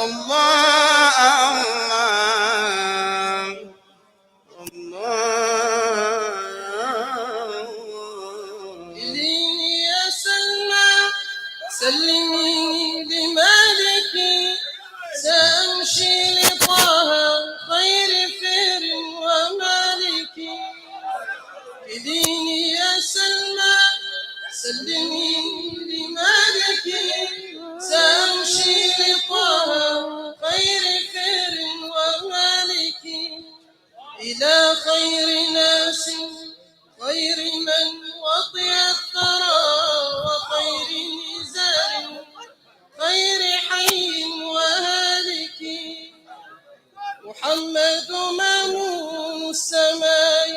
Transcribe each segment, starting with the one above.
الله إليني يا سلمى سلميني بمالكي سأمشي لطه خير فر ومالكي إليني يا سلمى سلميني بمالكي سأمشي لطه خير فر ومالكي إلى خير ناس خير من وطي الثرى وخير نزار خير حي وهالك محمد مامون السماء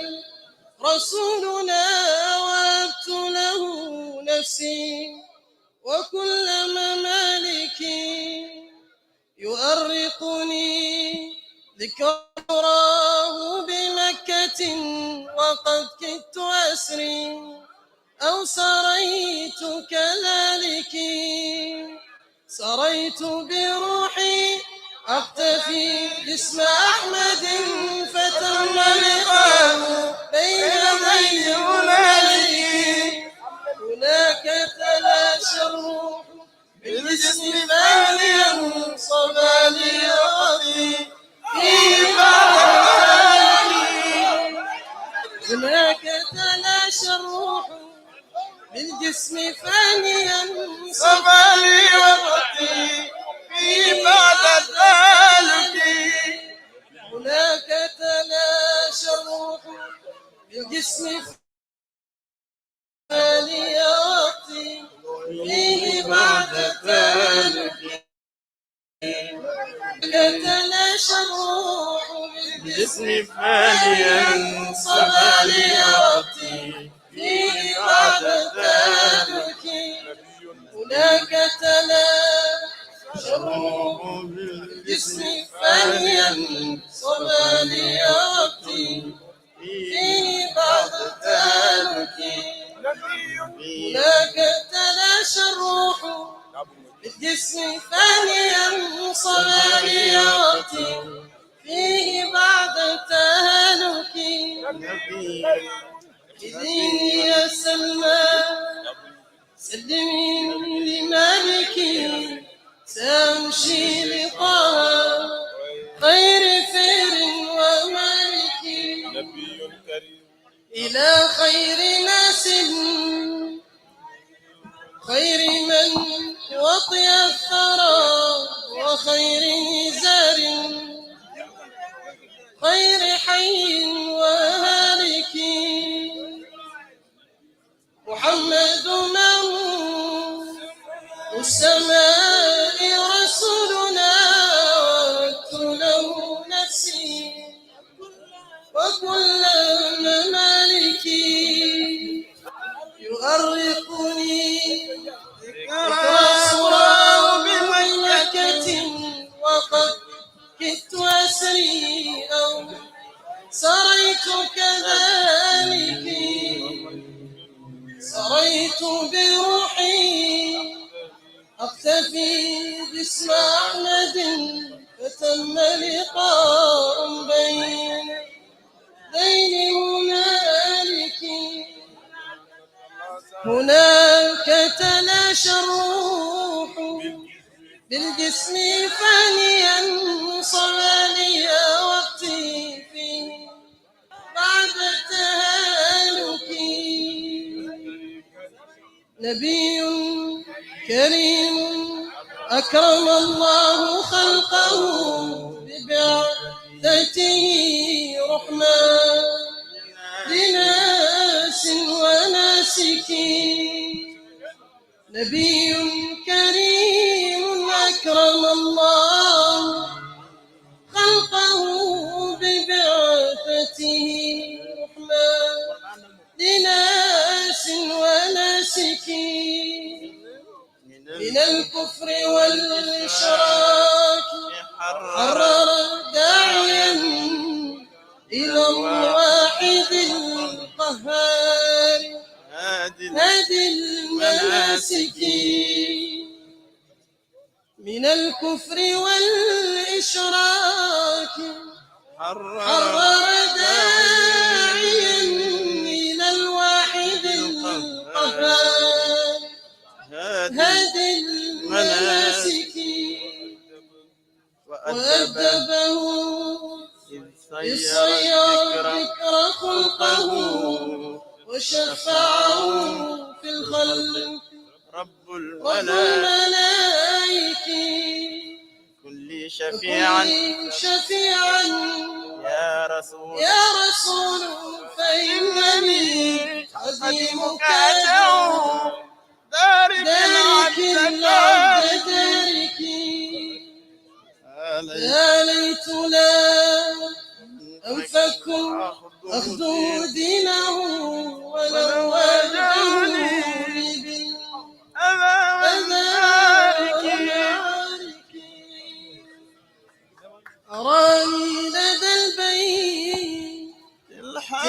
رسولنا وهبت له نفسي وكل ممالكي يؤرقني ذكراه بمكة وقد كدت أسري أو سريت كذلك سريت بروحي أقتفي باسم أحمد فتم لقاه بين يدي هنالك هناك تلاشى الروح بالجسم ثانيا صبا لي غدي هناك تلاشى الروح بالجسم فانيا صبا لي وقتي في بعد ذلك هناك تلاشى الروح بالجسم فانيا وقتي فيه بعد ذلك تلاشى الروح بالجسم فانيا صبا لي وقتي فيه بعد ذلك هناك تلاشى الروح بالجسم فانيا صبا لي وقتي فيه بعد ذلك هناك تلاشى الروح بالجسم فانيا صبا لي وقتي فيه بعد تهلك إذني يا سلمى سلميني لمالكي سأمشي لطه خير فر ومالكي إلى خير ناس خير من وطي الثرى وخير نزار خير حي وهالك محمد مامون السماء رسولنا وهبت له نفسي وكل ممالكي يؤرقني ذكراه بمملكة وقد كدت أسري أو سريت كذلك سريت بروحي أقتفي باسم أحمد فتم لقاء بين هنالك هناك تلاشى الروح بالجسم فانيا صبا لي وقتي فيه بعد تهالك نبي كريم أكرم الله خلقه ببعثته رحمة لناس وناسك نبي كريم أكرم الله خلقه ببعثته رحمة لناس وناسك من الكفر والإشراك حرر داعيا إلى الواحد القهار هادي المناسك من الكفر والإشراك حرر داعيا إلى الواحد القهار هادي المناسك وأدبه إذ صير ذكر خلقه وشفعه في الخلق رب الملائكة كل شفيعا يا رسول فإنني خديمك أدعو دارك العبد دارك يا ليت لا أنفك أخذ دينه ولو واجهني أراني لدى البيت الحرام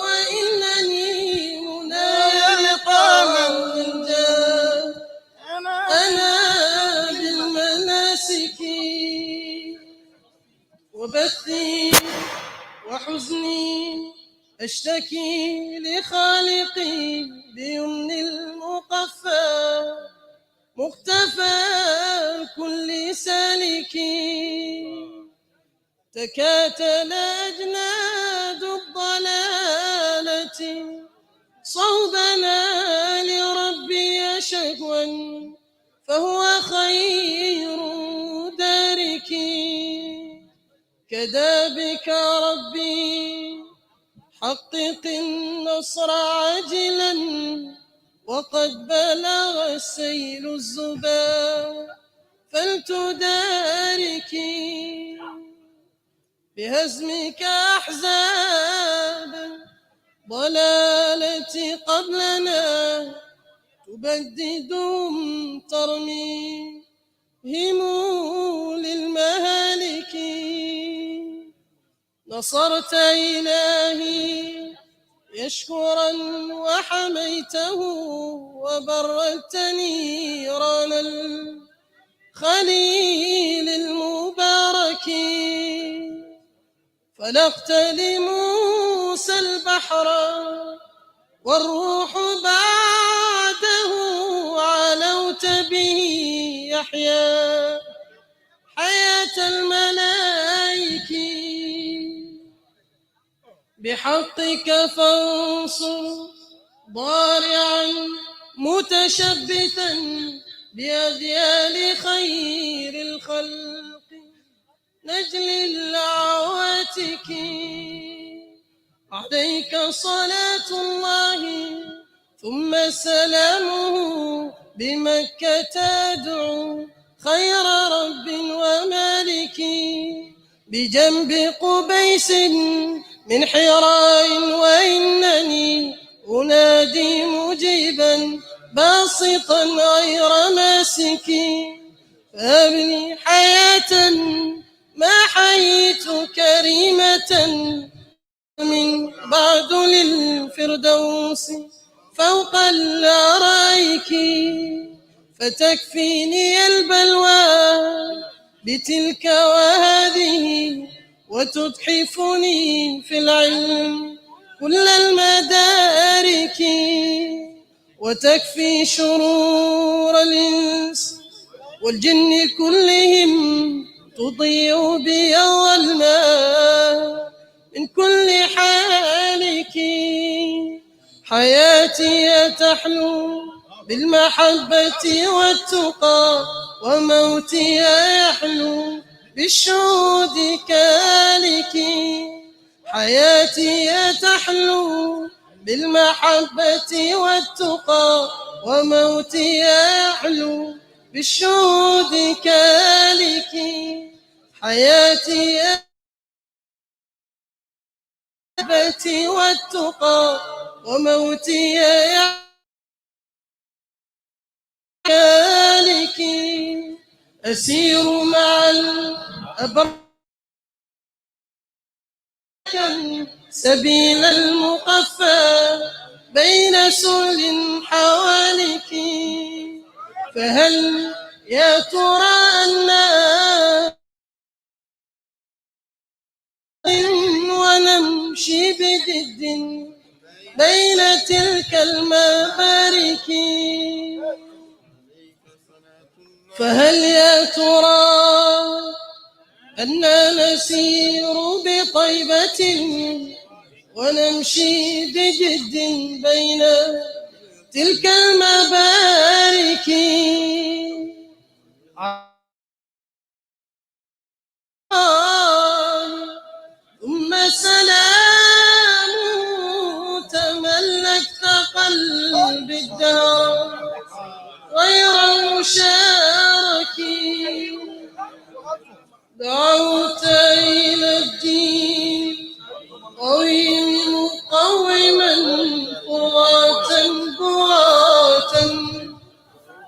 وإنني منايا لقام الرجال أنا بالمناسك وبثي وحزني أشتكي لخالقي بيمن المقفى مختفى كل سالك تكاتل أجناد الضلالة صوبنا لربي شكوى فهو خير دارك كذابك ربي حقق النصر عاجلا وقد بلغ السيل الزبا فلتداركي بهزمك أحزاب ضلالتي قبلنا تبددهم ترميهم للمهالك نصرت إلهي يشكرا وحميته وبرت نيران الخليل المبارك فلقت لموسى البحر والروح بعده علوت به يحيى حياة الملائكة بحقك فانصر ضارعا متشبثا بأذيال خير الخلق نجل العواتك عليك صلاة الله ثم سلامه بمكة أدعو خير رب ومالك بجنب قبيس من حراء وإنني أنادي مجيبا باسطا غير ماسك فابني حياة ما حييت كريمة من بعد للفردوس فوق الأرائك فتكفيني البلوى بتلك وهذه وتتحفني في العلم كل المدارك وتكفي شرور الإنس والجن كلهم تضيء بي الظلماء من كل حالك حياتي تحلو بالمحبة والتقى وموتي يحلو بالشهود كالك حياتي تحلو بالمحبة والتقى وموتي يحلو بالشهود كالك حياتي بالمحبة والتقى وموتي يحلو كالك أسير مع الأبرار سبيل المقفى بين سل حوالك فهل يا ترى أنا ونمشي بجد بين تلك المبارك، فهل يا ترى أننا نسير بطيبة ونمشي بجد بين تلك المبارك؟ ثم سلام تملكت قلب الدهر غير مشارك، دعوت إلى الدين قويما قراة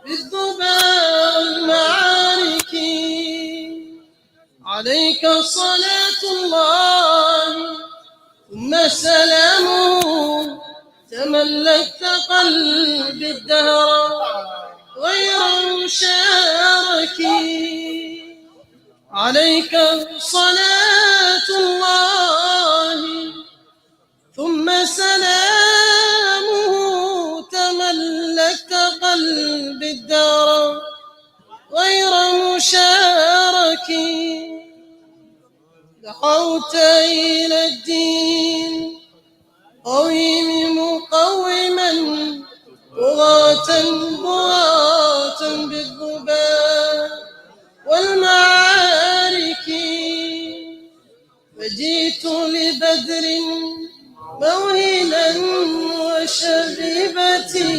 بالظباء المعارك. عليك صلاة الله ثم سلامه تملكت قلب الدهر غير مشارك. عليك صلاة الله ثم سلامه تملكت قلب الدهر غير مشارك. دعوت إلى الدين مقوما بغاة بالظباء والمعارك، فجئت لبدر موهنا وشبيبتي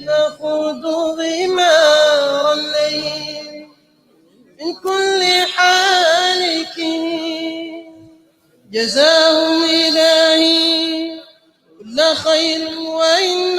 نخوض غمار الليل من كل حالك. جزاهم إلهي كل خير وإن